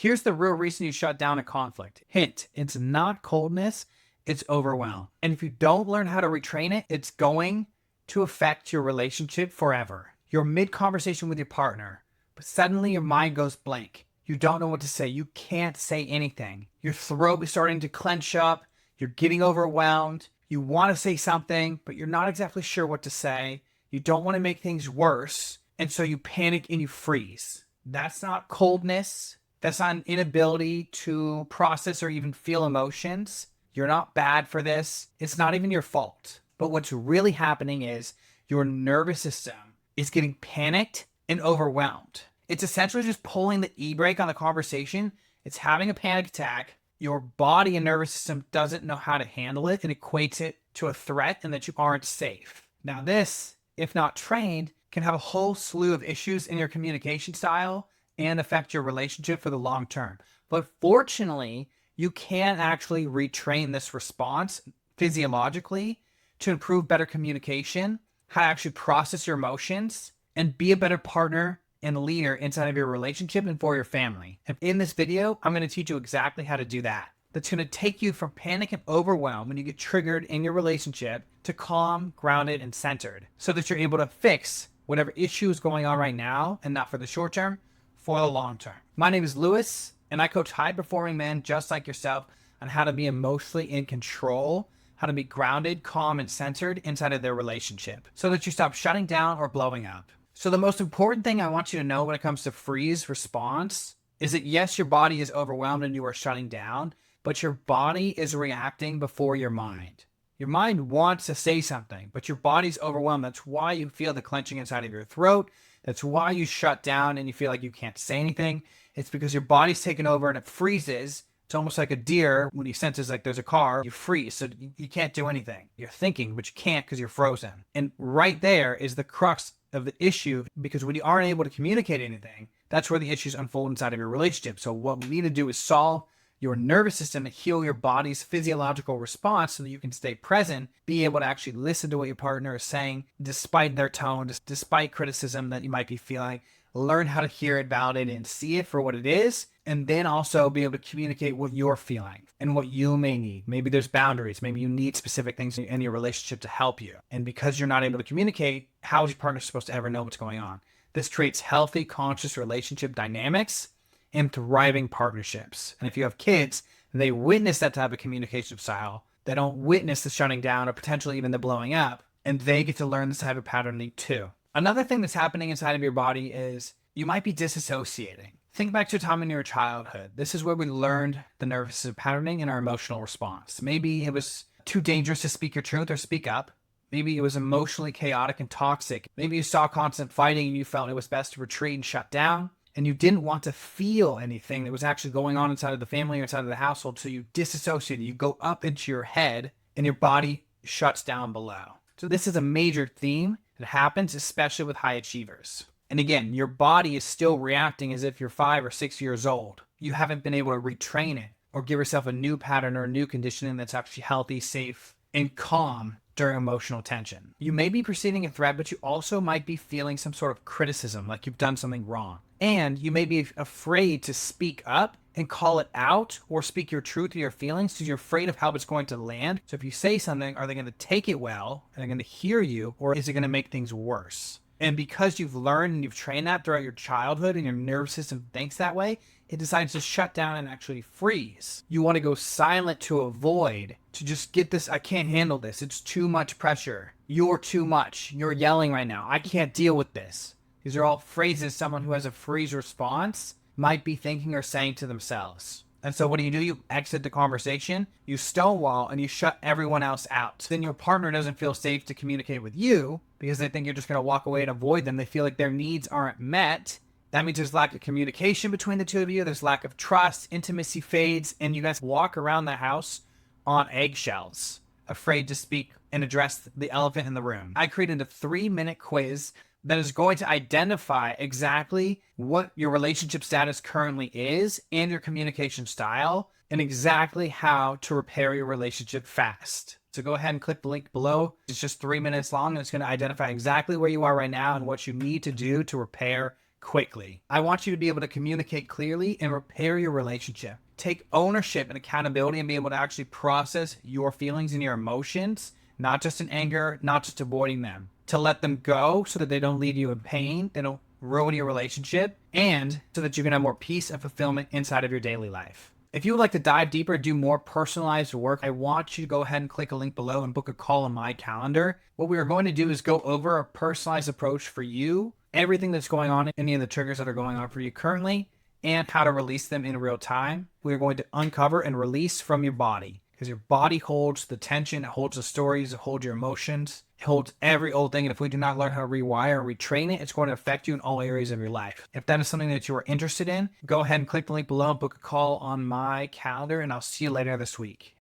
Here's the real reason you shut down a conflict. Hint, it's not coldness, it's overwhelm. And if you don't learn how to retrain it, it's going to affect your relationship forever. You're mid-conversation with your partner, but suddenly your mind goes blank. You don't know what to say. You can't say anything. Your throat is starting to clench up. You're getting overwhelmed. You want to say something, but you're not exactly sure what to say. You don't want to make things worse. And so you panic and you freeze. That's not coldness. That's not an inability to process or even feel emotions. You're not bad for this. It's not even your fault. But what's really happening is your nervous system is getting panicked and overwhelmed. It's essentially just pulling the e-brake on the conversation. It's having a panic attack. Your body and nervous system doesn't know how to handle it and equates it to a threat and that you aren't safe. Now this, if not trained, can have a whole slew of issues in your communication style and affect your relationship for the long term. But fortunately, you can actually retrain this response physiologically to improve better communication, how to actually process your emotions, and be a better partner and leader inside of your relationship and for your family. And in this video, I'm going to teach you exactly how to do that. That's going to take you from panic and overwhelm when you get triggered in your relationship to calm, grounded, and centered so that you're able to fix whatever issue is going on right now, and not for the short term, for the long term. My name is Lewis, and I coach high-performing men just like yourself on how to be emotionally in control, how to be grounded, calm, and centered inside of their relationship so that you stop shutting down or blowing up. So the most important thing I want you to know when it comes to freeze response is that yes, your body is overwhelmed and you are shutting down, but your body is reacting before your mind. Your mind wants to say something, but your body's overwhelmed. That's why you feel the clenching inside of your throat. That's why you shut down and you feel like you can't say anything. It's because your body's taken over and it freezes. It's almost like a deer when he senses like there's a car, you freeze. So you can't do anything. You're thinking, but you can't because you're frozen. And right there is the crux of the issue, because when you aren't able to communicate anything, that's where the issues unfold inside of your relationship. So what we need to do is solve your nervous system and heal your body's physiological response so that you can stay present, be able to actually listen to what your partner is saying, despite their tone, despite criticism that you might be feeling. Learn how to hear it, validate it, and see it for what it is, and then also be able to communicate what you're feeling and what you may need. Maybe there's boundaries. Maybe you need specific things in your relationship to help you. And because you're not able to communicate, how is your partner supposed to ever know what's going on? This creates healthy, conscious relationship dynamics and thriving partnerships. And if you have kids, they witness that type of communication style. They don't witness the shutting down or potentially even the blowing up, and they get to learn this type of patterning too. Another thing that's happening inside of your body is you might be disassociating. Think back to a time in your childhood. This is where we learned the nervous system patterning and our emotional response. Maybe it was too dangerous to speak your truth or speak up. Maybe it was emotionally chaotic and toxic. Maybe you saw constant fighting and you felt it was best to retreat and shut down. And you didn't want to feel anything that was actually going on inside of the family or inside of the household. So you disassociated. You go up into your head and your body shuts down below. So this is a major theme that happens, especially with high achievers. And again, your body is still reacting as if you're 5 or 6 years old. You haven't been able to retrain it or give yourself a new pattern or a new conditioning that's actually healthy, safe, and calm during emotional tension. You may be perceiving a threat, but you also might be feeling some sort of criticism, like you've done something wrong. And you may be afraid to speak up and call it out or speak your truth or your feelings because you're afraid of how it's going to land. So if you say something, are they going to take it well? Are they going to hear you? Or is it going to make things worse? And because you've learned and you've trained that throughout your childhood and your nervous system thinks that way, it decides to shut down and actually freeze. You want to go silent to avoid, to just get this, I can't handle this. It's too much pressure. You're too much. You're yelling right now. I can't deal with this. These are all phrases someone who has a freeze response might be thinking or saying to themselves. And so what do? You exit the conversation, you stonewall, and you shut everyone else out. Then your partner doesn't feel safe to communicate with you because they think you're just going to walk away and avoid them. They feel like their needs aren't met. That means there's lack of communication between the two of you. There's lack of trust, intimacy fades, and you guys walk around the house on eggshells, afraid to speak and address the elephant in the room. I created a 3-minute quiz that is going to identify exactly what your relationship status currently is and your communication style and exactly how to repair your relationship fast. So go ahead and click the link below. It's just 3 minutes long and it's going to identify exactly where you are right now and what you need to do to repair, quickly. I want you to be able to communicate clearly and repair your relationship. Take ownership and accountability and be able to actually process your feelings and your emotions, not just in anger, not just avoiding them. To let them go so that they don't leave you in pain, they don't ruin your relationship, and so that you can have more peace and fulfillment inside of your daily life. If you would like to dive deeper, do more personalized work, I want you to go ahead and click a link below and book a call on my calendar. What we are going to do is go over a personalized approach for you, everything that's going on, any of the triggers that are going on for you currently, and how to release them in real time. We're going to uncover and release from your body, because your body holds the tension, it holds the stories, it holds your emotions, it holds every old thing. And if we do not learn how to rewire or retrain it, it's going to affect you in all areas of your life. If that is something that you are interested in, go ahead and click the link below and book a call on my calendar, and I'll see you later this week.